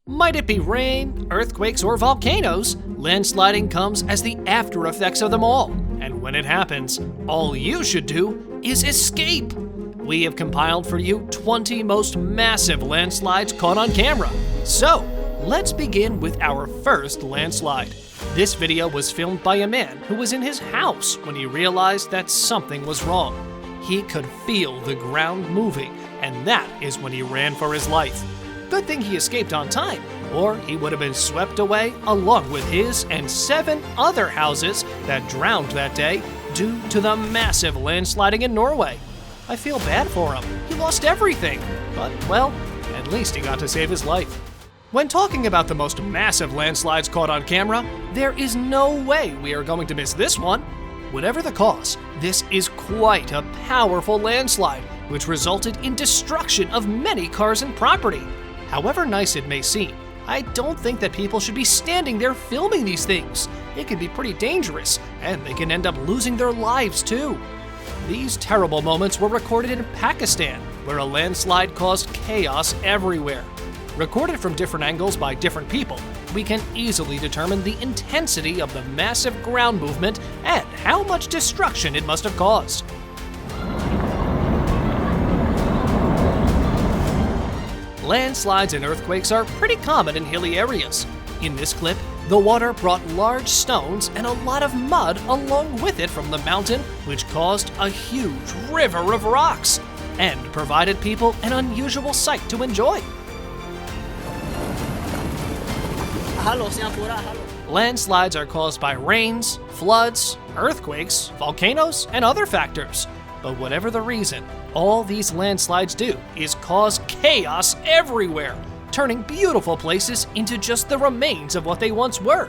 Might it be rain, earthquakes, or volcanoes, landsliding comes as the after effects of them all. And when it happens, all you should do is escape. We have compiled for you 20 most massive landslides caught on camera. So, let's begin with our first landslide. This video was filmed by a man who was in his house when he realized that something was wrong. He could feel the ground moving, and that is when he ran for his life. Good thing he escaped on time, or he would have been swept away along with his and 7 other houses that drowned that day due to the massive landsliding in Norway. I feel bad for him. He lost everything, but well, at least he got to save his life. When talking about the most massive landslides caught on camera, there is no way we are going to miss this one. Whatever the cause, this is quite a powerful landslide, which resulted in destruction of many cars and property. However nice it may seem, I don't think that people should be standing there filming these things. It can be pretty dangerous, and they can end up losing their lives too. These terrible moments were recorded in Pakistan, where a landslide caused chaos everywhere. Recorded from different angles by different people, we can easily determine the intensity of the massive ground movement and how much destruction it must have caused. Landslides and earthquakes are pretty common in hilly areas. In this clip, the water brought large stones and a lot of mud along with it from the mountain, which caused a huge river of rocks and provided people an unusual sight to enjoy. Landslides are caused by rains, floods, earthquakes, volcanoes, and other factors. But whatever the reason, all these landslides do is cause chaos everywhere, turning beautiful places into just the remains of what they once were.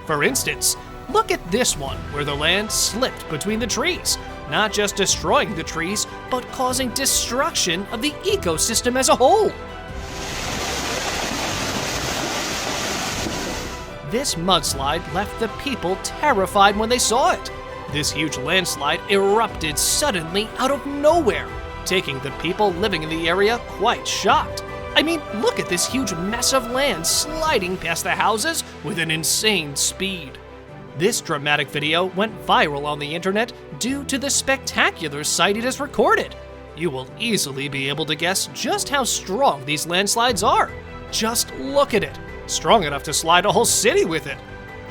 For instance, look at this one where the land slipped between the trees, not just destroying the trees, but causing destruction of the ecosystem as a whole. This mudslide left the people terrified when they saw it. This huge landslide erupted suddenly out of nowhere, taking the people living in the area quite shocked. I mean, look at this huge mess of land sliding past the houses with an insane speed. This dramatic video went viral on the internet due to the spectacular sight it has recorded. You will easily be able to guess just how strong these landslides are. Just look at it. Strong enough to slide a whole city with it.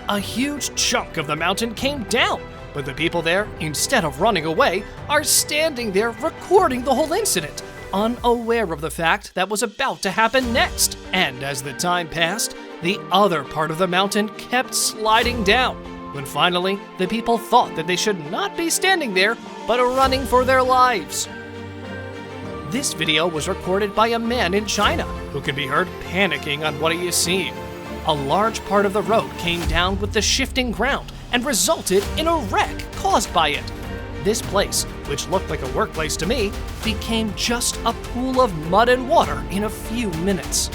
A huge chunk of the mountain came down, but the people there, instead of running away, are standing there recording the whole incident, unaware of the fact that was about to happen next. And as the time passed, the other part of the mountain kept sliding down, when finally the people thought that they should not be standing there, but running for their lives. This video was recorded by a man in China who can be heard panicking on what he is seeing. A large part of the road came down with the shifting ground and resulted in a wreck caused by it. This place, which looked like a workplace to me, became just a pool of mud and water in a few minutes.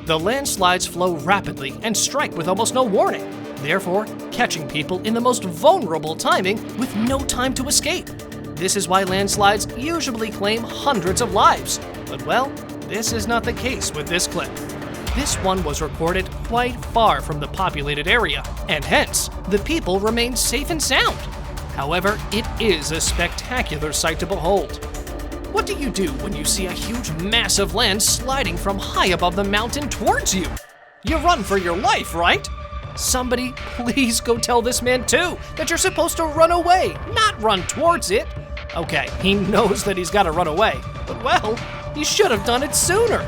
The landslides flow rapidly and strike with almost no warning, therefore catching people in the most vulnerable timing with no time to escape. This is why landslides usually claim hundreds of lives. But well, this is not the case with this clip. This one was recorded quite far from the populated area, and hence, the people remained safe and sound. However, it is a spectacular sight to behold. What do you do when you see a huge mass of land sliding from high above the mountain towards you? You run for your life, right? Somebody please go tell this man too that you're supposed to run away, not run towards it. Okay, he knows that he's got to run away, but well, he should have done it sooner.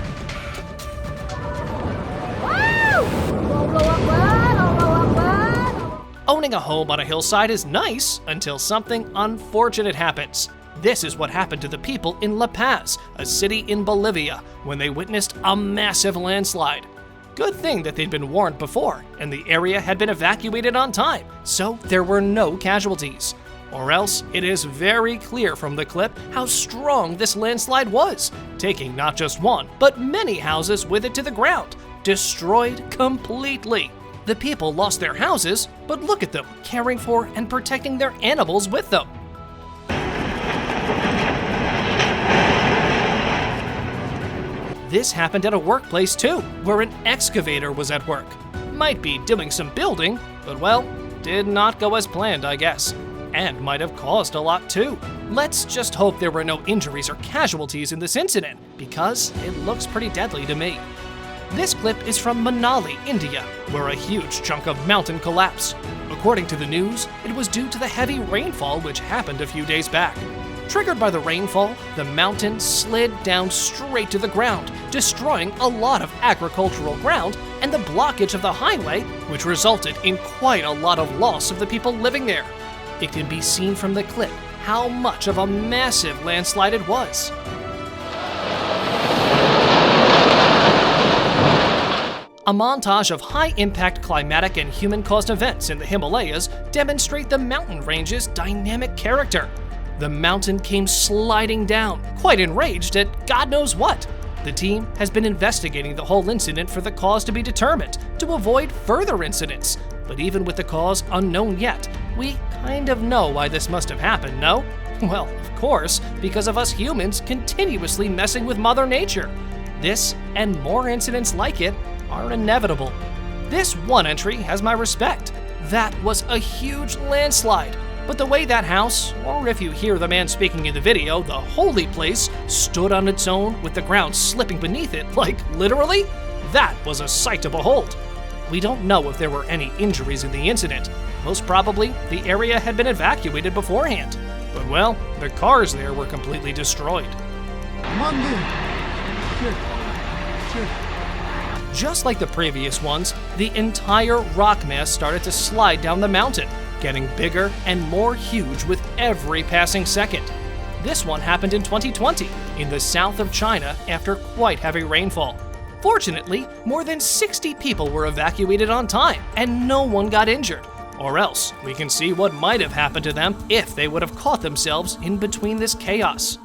Owning a home on a hillside is nice until something unfortunate happens. This is what happened to the people in La Paz, a city in Bolivia, when they witnessed a massive landslide. Good thing that they'd been warned before, and the area had been evacuated on time, so there were no casualties. Or else, it is very clear from the clip how strong this landslide was, taking not just one, but many houses with it to the ground, destroyed completely. The people lost their houses, but look at them, caring for and protecting their animals with them. This happened at a workplace too, where an excavator was at work. Might be doing some building, but well, did not go as planned, I guess. And might have caused a lot too. Let's just hope there were no injuries or casualties in this incident, because it looks pretty deadly to me. This clip is from Manali, India, where a huge chunk of mountain collapsed. According to the news, it was due to the heavy rainfall which happened a few days back. Triggered by the rainfall, the mountain slid down straight to the ground, destroying a lot of agricultural ground and the blockage of the highway, which resulted in quite a lot of loss of the people living there. It can be seen from the clip how much of a massive landslide it was. A montage of high-impact climatic and human-caused events in the Himalayas demonstrate the mountain range's dynamic character. The mountain came sliding down, quite enraged at God knows what. The team has been investigating the whole incident for the cause to be determined, to avoid further incidents. But even with the cause unknown yet, we kind of know why this must have happened, no? Well, of course, because of us humans continuously messing with Mother Nature. This, and more incidents like it, are inevitable. This one entry has my respect. That was a huge landslide. But the way that house, or if you hear the man speaking in the video, the holy place, stood on its own with the ground slipping beneath it, like literally, that was a sight to behold. We don't know if there were any injuries in the incident. Most probably, the area had been evacuated beforehand. But well, the cars there were completely destroyed. Just like the previous ones, the entire rock mass started to slide down the mountain, getting bigger and more huge with every passing second. This one happened in 2020 in the south of China after quite heavy rainfall. Fortunately, more than 60 people were evacuated on time and no one got injured. Or else, we can see what might have happened to them if they would have caught themselves in between this chaos.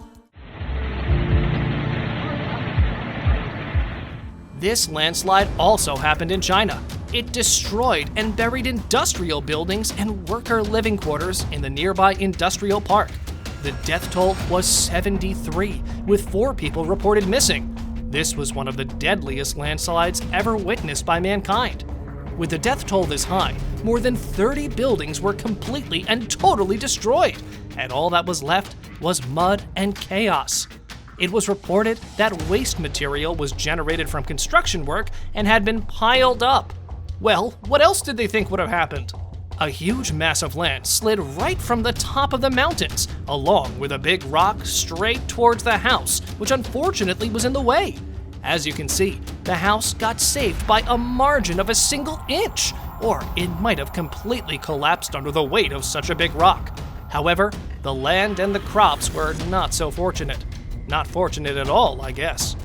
This landslide also happened in China. It destroyed and buried industrial buildings and worker living quarters in the nearby industrial park. The death toll was 73, with 4 people reported missing. This was one of the deadliest landslides ever witnessed by mankind. With the death toll this high, more than 30 buildings were completely and totally destroyed, and all that was left was mud and chaos. It was reported that waste material was generated from construction work and had been piled up. Well, what else did they think would have happened? A huge mass of land slid right from the top of the mountains, along with a big rock straight towards the house, which unfortunately was in the way. As you can see, the house got saved by a margin of a single inch, or it might have completely collapsed under the weight of such a big rock. However, the land and the crops were not so fortunate. Not fortunate at all, I guess.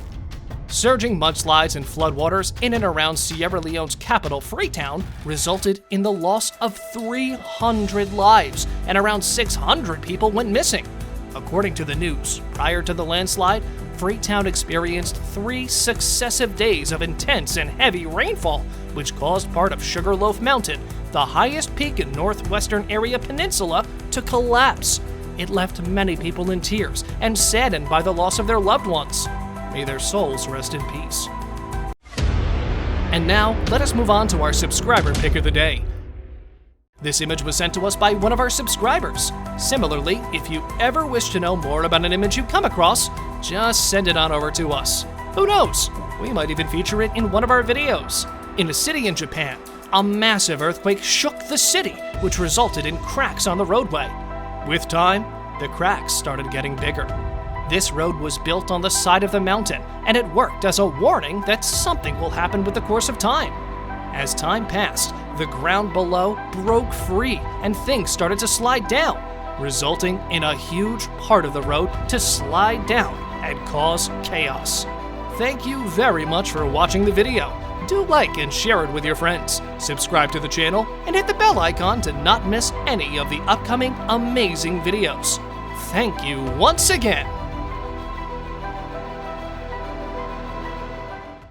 Surging mudslides and floodwaters in and around Sierra Leone's capital, Freetown, resulted in the loss of 300 lives, and around 600 people went missing. According to the news, prior to the landslide, Freetown experienced 3 successive days of intense and heavy rainfall, which caused part of Sugarloaf Mountain, the highest peak in northwestern area peninsula, to collapse. It left many people in tears and saddened by the loss of their loved ones. May their souls rest in peace. And now, let us move on to our subscriber pick of the day. This image was sent to us by one of our subscribers. Similarly, if you ever wish to know more about an image you come across, just send it on over to us. Who knows? We might even feature it in one of our videos. In a city in Japan, a massive earthquake shook the city, which resulted in cracks on the roadway. With time, the cracks started getting bigger. This road was built on the side of the mountain, and it worked as a warning that something will happen with the course of time. As time passed, the ground below broke free and things started to slide down, resulting in a huge part of the road to slide down and cause chaos. Thank you very much for watching the video. Do like and share it with your friends, subscribe to the channel, and hit the bell icon to not miss any of the upcoming amazing videos. Thank you once again.